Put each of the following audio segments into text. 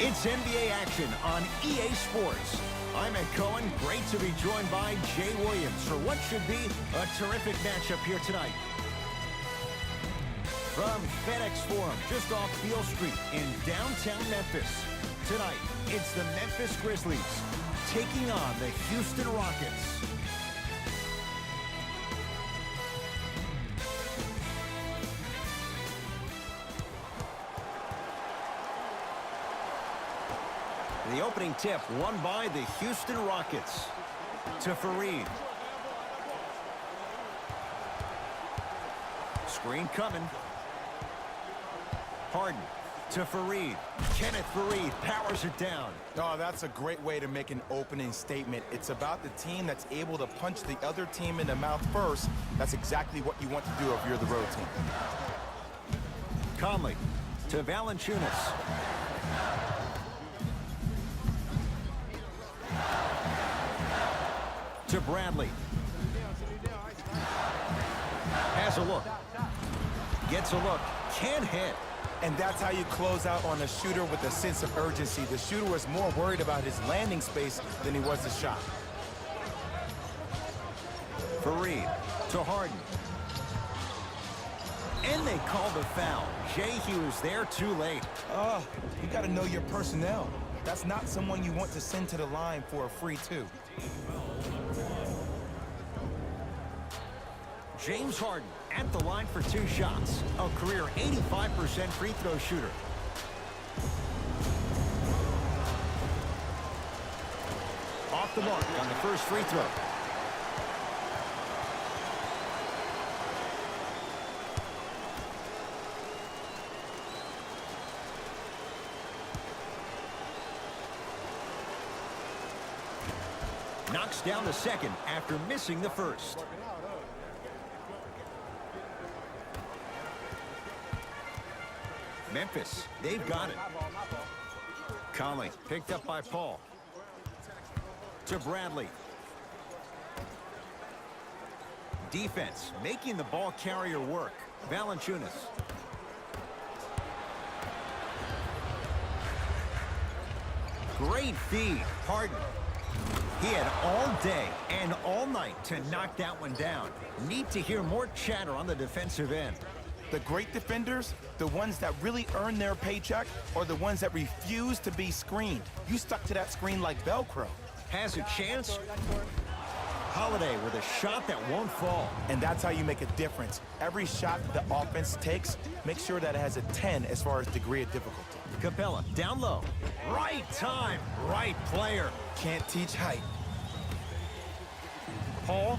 It's NBA action on EA Sports. I'm Ed Cohen. Great to be joined by Jay Williams for what should be a terrific matchup here tonight. From FedEx Forum, just off Beale Street in downtown Memphis. Tonight, it's the Memphis Grizzlies taking on the Houston Rockets. The opening tip won by the Houston Rockets. To Fareed. Screen coming. Harden to Fareed. Kenneth Fareed powers it down. Oh, that's a great way to make an opening statement. It's about the team that's able to punch the other team in the mouth first. That's exactly what you want to do if you're the road team. Conley to Valanciunas. To Bradley. Has a look. Gets a look. Can't hit. And that's how you close out on a shooter with a sense of urgency. The shooter was more worried about his landing space than he was the shot. Fareed to Harden. And they call the foul. Jay, he was there too late. You got to know your personnel. That's not someone you want to send to the line for a free two. James Harden at the line for 2 shots. A career 85% free throw shooter. Off the mark on the first free throw. Knocks down the second after missing the first. Memphis, they've got it. Conley picked up by Paul. To Bradley. Defense making the ball carrier work. Valanciunas. Great feed. Harden. He had all day and all night to knock that one down. Need to hear more chatter on the defensive end. The great defenders, the ones that really earn their paycheck, are the ones that refuse to be screened. You stuck to that screen like Velcro. Has a chance. Holiday with a shot that won't fall. And that's how you make a difference. Every shot the offense takes, make sure that it has a 10 as far as degree of difficulty. Capella down low. Right time, right player. Can't teach height. Paul.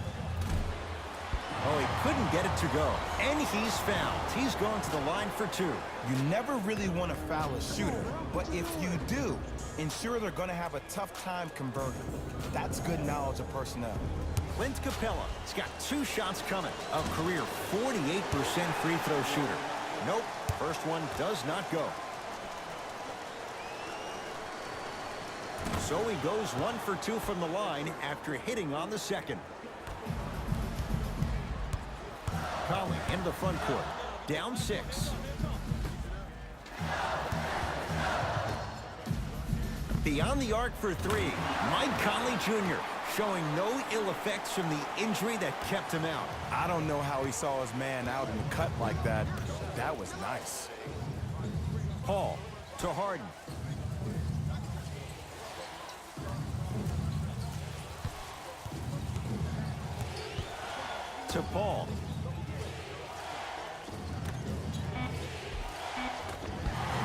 Oh, he couldn't get it to go. And he's fouled. He's going to the line for 2. You never really want to foul a shooter, but if you do, ensure they're going to have a tough time converting. That's good knowledge of personnel. Clint Capella has got 2 shots coming. A career 48% free throw shooter. Nope, first one does not go. So he goes 1 for 2 from the line after hitting on the second. Conley into the front court. Down 6. Beyond the arc for 3. Mike Conley Jr. showing no ill effects from the injury that kept him out. I don't know how he saw his man out in the cut like that. That was nice. Paul to Harden. To Paul.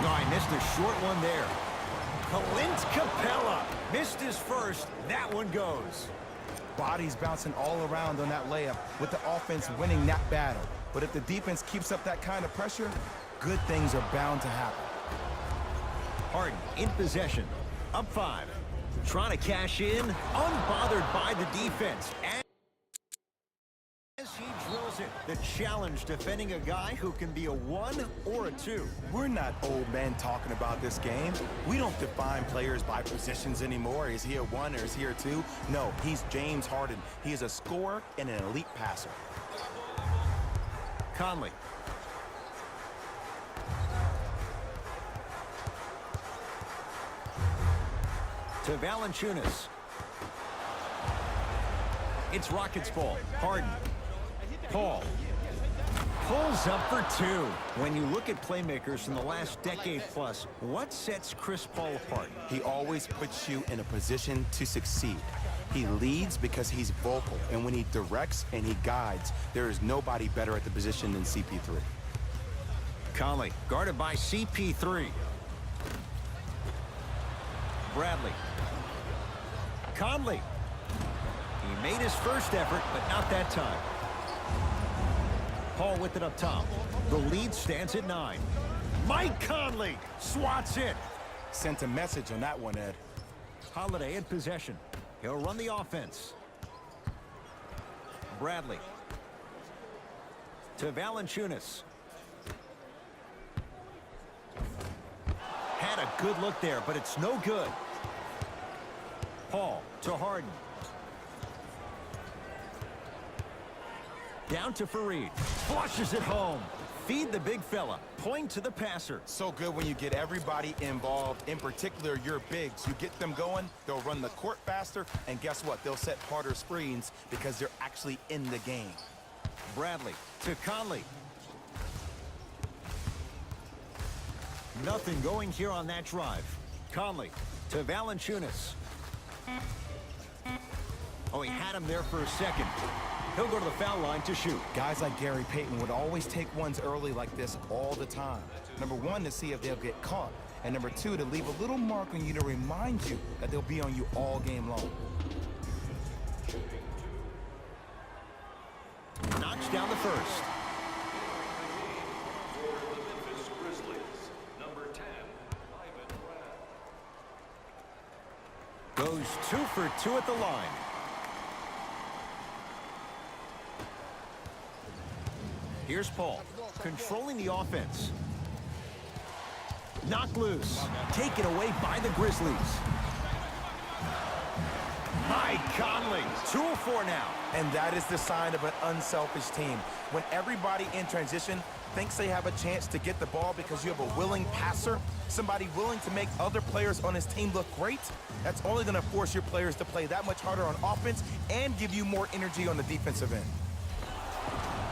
No, I missed a short one there. Clint Capella missed his first. That one goes. Bodies bouncing all around on that layup with the offense winning that battle. But if the defense keeps up that kind of pressure, good things are bound to happen. Harden in possession. Up 5. Trying to cash in. Unbothered by the defense. As he drills it, the challenge defending a guy who can be a 1 or a 2. We're not old men talking about this game. We don't define players by positions anymore. Is he a 1 or is he a 2? No, he's James Harden. He is a scorer and an elite passer. Conley. To Valanciunas. It's Rockets ball. Harden. Paul. Pulls up for two. When you look at playmakers from the last decade plus, what sets Chris Paul apart? He always puts you in a position to succeed. He leads because he's vocal, and when he directs and he guides, there is nobody better at the position than CP3. Conley, guarded by CP3. Bradley. Conley. He made his first effort, but not that time. Paul with it up top. The lead stands at 9. Mike Conley swats it. Sent a message on that one, Ed. Holiday in possession. He'll run the offense. Bradley. To Valanciunas. Had a good look there, but it's no good. Paul to Harden. Down to Fareed. Flushes it home. Feed the big fella. Point to the passer. So good when you get everybody involved, in particular your bigs. You get them going, they'll run the court faster, and guess what? They'll set harder screens because they're actually in the game. Bradley to Conley. Nothing going here on that drive. Conley to Valanciunas. Oh, he had him there for a second. He'll go to the foul line to shoot. Guys like Gary Payton would always take ones early like this all the time. Number one, to see if they'll get caught. And number two, to leave a little mark on you to remind you that they'll be on you all game long. Knocks down the first. Goes 2 for 2 at the line. Here's Paul, controlling the offense. Knocked loose. Taken away by the Grizzlies. Mike Conley, 2 of 4 now. And that is the sign of an unselfish team. When everybody in transition thinks they have a chance to get the ball because you have a willing passer, somebody willing to make other players on his team look great, that's only going to force your players to play that much harder on offense and give you more energy on the defensive end.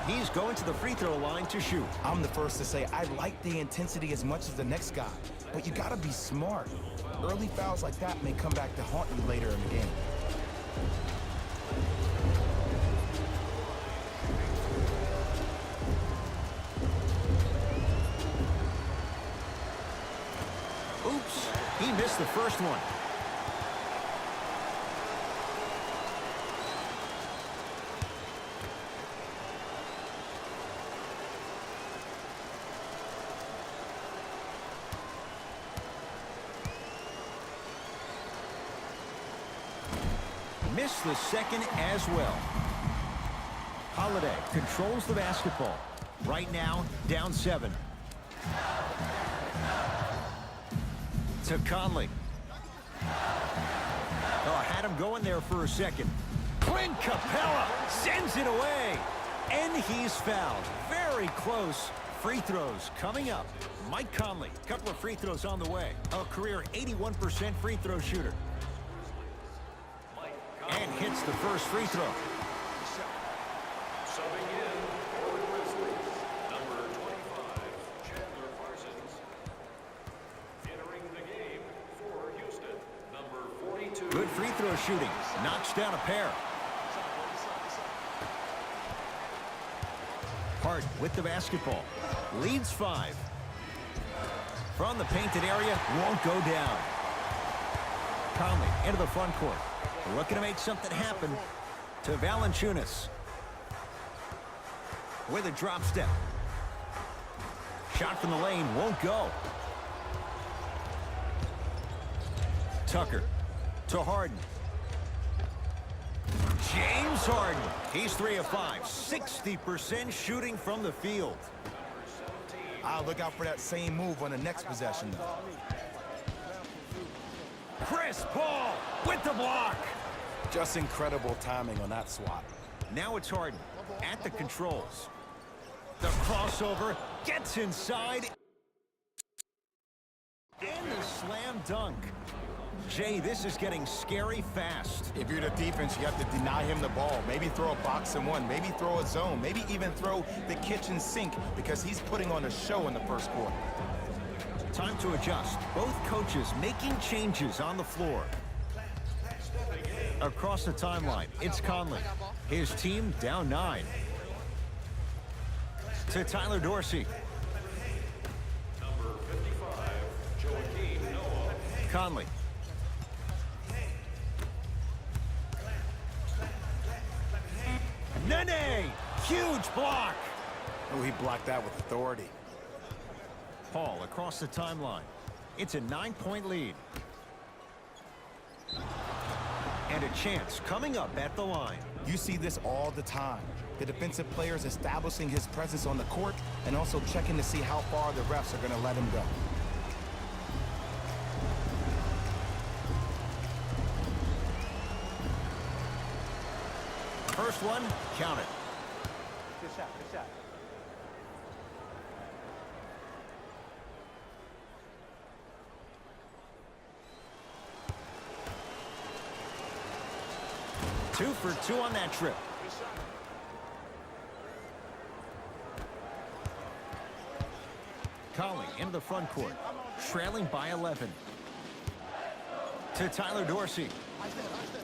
He's going to the free throw line to shoot. I'm the first to say I like the intensity as much as the next guy, but you got to be smart. Early fouls like that may come back to haunt you later in the game. Oops, he missed the first one. Missed the second as well. Holiday controls the basketball. Right now, down 7. To Conley. Oh, had him going there for a second. Clint Capella sends it away. And he's fouled. Very close. Free throws coming up. Mike Conley, couple of free throws on the way. A career 81% free throw shooter. And hits the first free throw. Subbing in for the Grizzlies, number 25, Chandler Parsons. Entering the game for Houston, number 42. Good free throw shooting. Knocks down a pair. Hart with the basketball. Leads 5. From the painted area, won't go down. Conley into the front court. Looking to make something happen. To Valanciunas. With a drop step. Shot from the lane won't go. Tucker to Harden. James Harden. He's 3 of 5. 60% shooting from the field. I'll look out for that same move on the next possession, though. Chris Paul with the block. Just incredible timing on that swat. Now it's Harden at the controls. The crossover gets inside. And the slam dunk. Jay, this is getting scary fast. If you're the defense, you have to deny him the ball. Maybe throw a box and one. Maybe throw a zone. Maybe even throw the kitchen sink because he's putting on a show in the first quarter. Time to adjust. Both coaches making changes on the floor. Across the timeline, it's Conley. His team down 9. To Tyler Dorsey. Number 55, Joakim Noah. Conley. Nene! Huge block! Oh, he blocked that with authority. Paul across the timeline. It's a 9-point lead. And a chance coming up at the line. You see this all the time. The defensive players establishing his presence on the court and also checking to see how far the refs are going to let him go. First one, count it. Good shot, good shot. Two for two on that trip. Conley into the front court, trailing by 11. To Tyler Dorsey.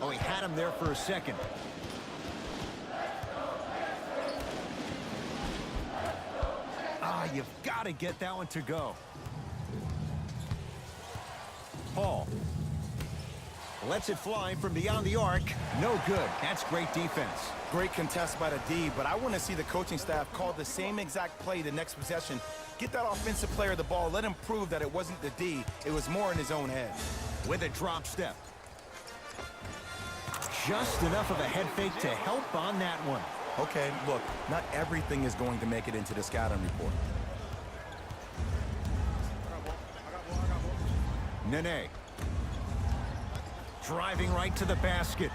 Oh, he had him there for a second. Ah, you've got to get that one to go. Paul lets it fly from beyond the arc. No good. That's great defense. Great contest by the D, but I want to see the coaching staff call the same exact play the next possession. Get that offensive player the ball. Let him prove that it wasn't the D. It was more in his own head. With a drop step. Just enough of a head fake to help on that one. Okay, look, not everything is going to make it into the scouting report. Nene. Driving right to the basket.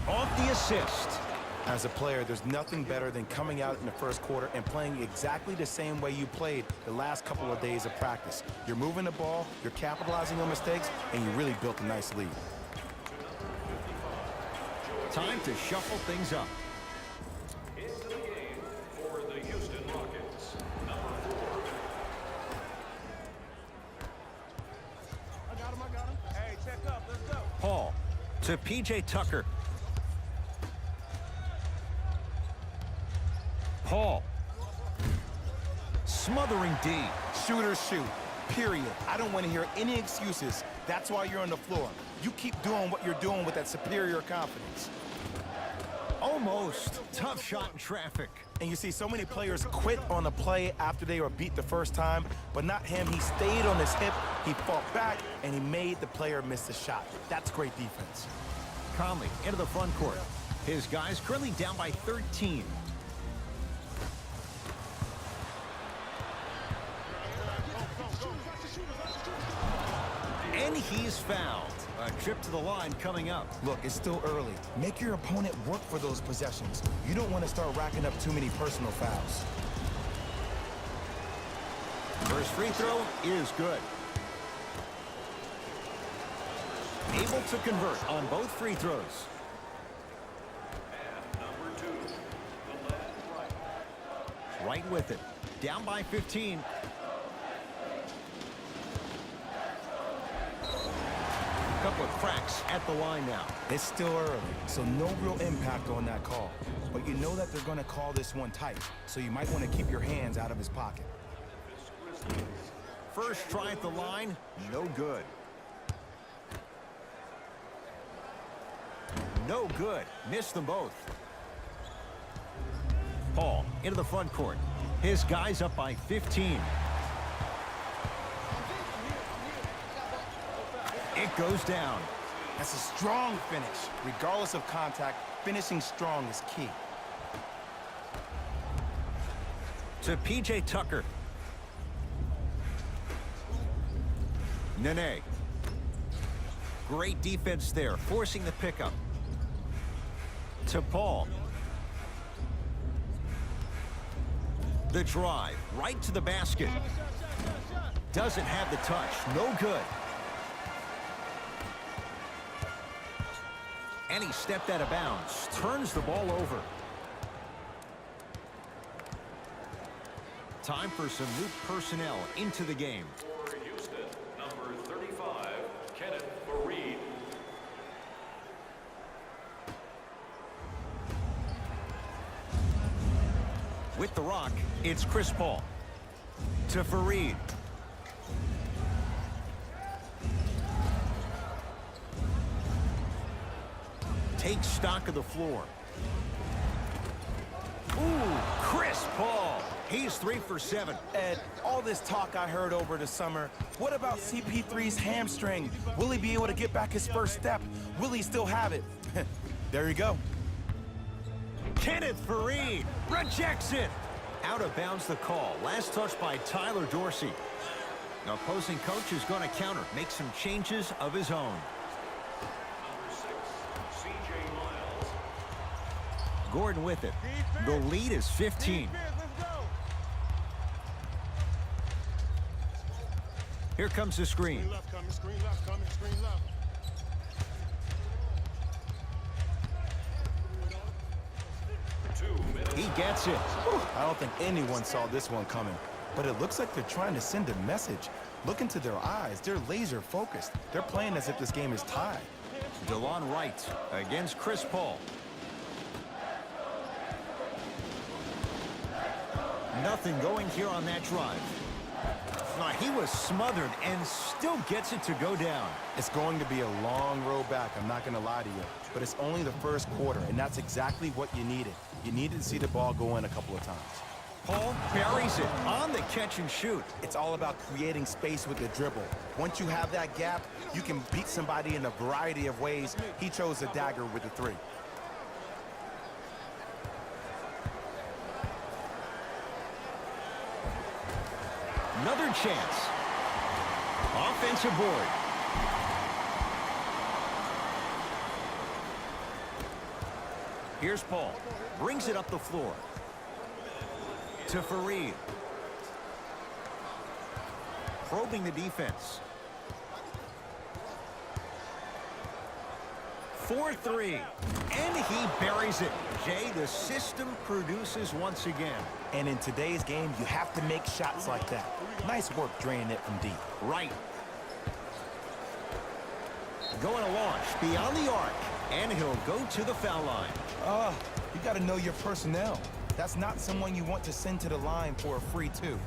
Off the assist. As a player, there's nothing better than coming out in the first quarter and playing exactly the same way you played the last couple of days of practice. You're moving the ball, you're capitalizing on mistakes, and you really built a nice lead. Time to shuffle things up. Into the game for the Houston Rockets. Number 4. I got him. Hey, check up, let's go. Paul to P.J. Tucker. Paul. Smothering D. Shooters shoot, period. I don't want to hear any excuses. That's why you're on the floor. You keep doing what you're doing with that superior confidence. Almost. Tough shot in traffic. And you see so many players quit on a play after they were beat the first time, but not him. He stayed on his hip, he fought back, and he made the player miss the shot. That's great defense. Conley into the front court. His guys currently down by 13. And he's fouled. A trip to the line coming up. Look, it's still early. Make your opponent work for those possessions. You don't want to start racking up too many personal fouls. First free throw is good. Able to convert on both free throws. And number 2, the left right. Right with it. Down by 15. Couple of cracks at the line now. It's still early, so no real impact on that call. But you know that they're going to call this one tight, so you might want to keep your hands out of his pocket. First try at the line, no good. No good. Missed them both. Paul into the front court. His guys up by 15. It goes down. That's a strong finish. Regardless of contact, finishing strong is key. To P.J. Tucker. Nene. Great defense there, forcing the pickup. To Paul. The drive, right to the basket. Doesn't have the touch, no good. And he stepped out of bounds. Turns the ball over. Time for some new personnel into the game. For Houston, number 35, Kenneth Fareed. With the rock, it's Chris Paul. To Fareed. Takes stock of the floor. Ooh, Chris Paul. He's 3 for 7. Ed, all this talk I heard over the summer, what about CP3's hamstring? Will he be able to get back his first step? Will he still have it? There you go. Kenneth Fareed rejects it. Out of bounds the call. Last touch by Tyler Dorsey. The opposing coach is going to counter. Make some changes of his own. Number 6, C.J. Miles. Gordon with it. The lead is 15. Let's go. Here comes the screen. Screen left coming, screen left coming, screen left. He gets it. I don't think anyone saw this one coming, but it looks like they're trying to send a message. Look into their eyes. They're laser focused. They're playing as if this game is tied. DeLon Wright against Chris Paul. Nothing going here on that drive. He was smothered and still gets it to go down. It's going to be a long road back, I'm not going to lie to you. But it's only the first quarter, and that's exactly what you needed. You needed to see the ball go in a couple of times. Paul buries it on the catch and shoot. It's all about creating space with the dribble. Once you have that gap, you can beat somebody in a variety of ways. He chose a dagger with the 3. Another chance. Offensive board. Here's Paul. Brings it up the floor. To Fareed. Probing the defense. 4-3. And he buries it. Jay, the system produces once again. And in today's game, you have to make shots like that. Nice work draining it from deep. Right. Going to launch beyond the arc. And he'll go to the foul line. You got to know your personnel. That's not someone you want to send to the line for a free 2.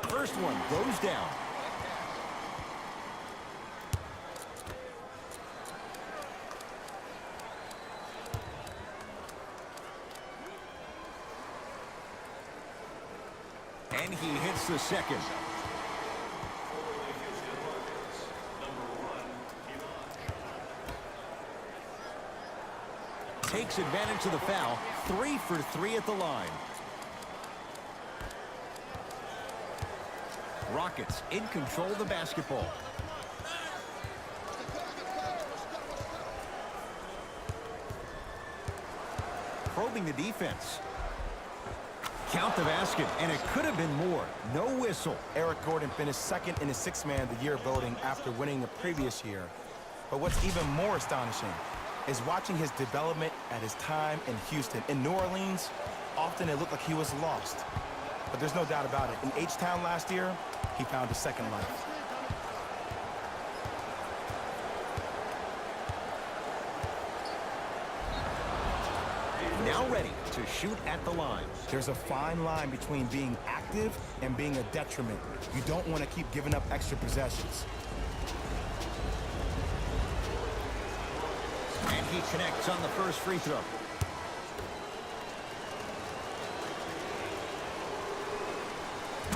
First one goes down. And he hits the second. Takes advantage of the foul. 3 for 3 at the line. Rockets in control of the basketball. Probing the defense. Count the basket, and it could have been more. No whistle. Eric Gordon finished second in the Sixth Man of the Year voting after winning the previous year. But what's even more astonishing is watching his development at his time in Houston. In New Orleans, often it looked like he was lost. But there's no doubt about it. In H-Town last year, he found a second life. Now ready to shoot at the line. There's a fine line between being active and being a detriment. You don't want to keep giving up extra possessions. And he connects on the first free throw.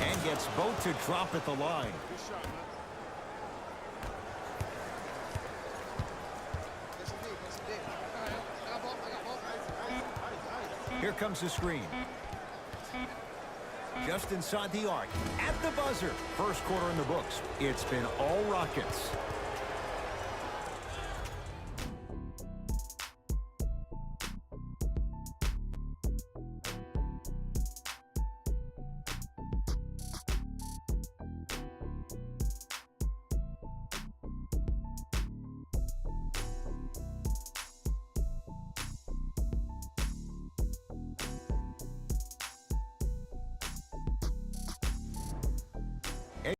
And gets both to drop at the line. Here comes the screen. Just inside the arc. At the buzzer. First quarter in the books. It's been all Rockets.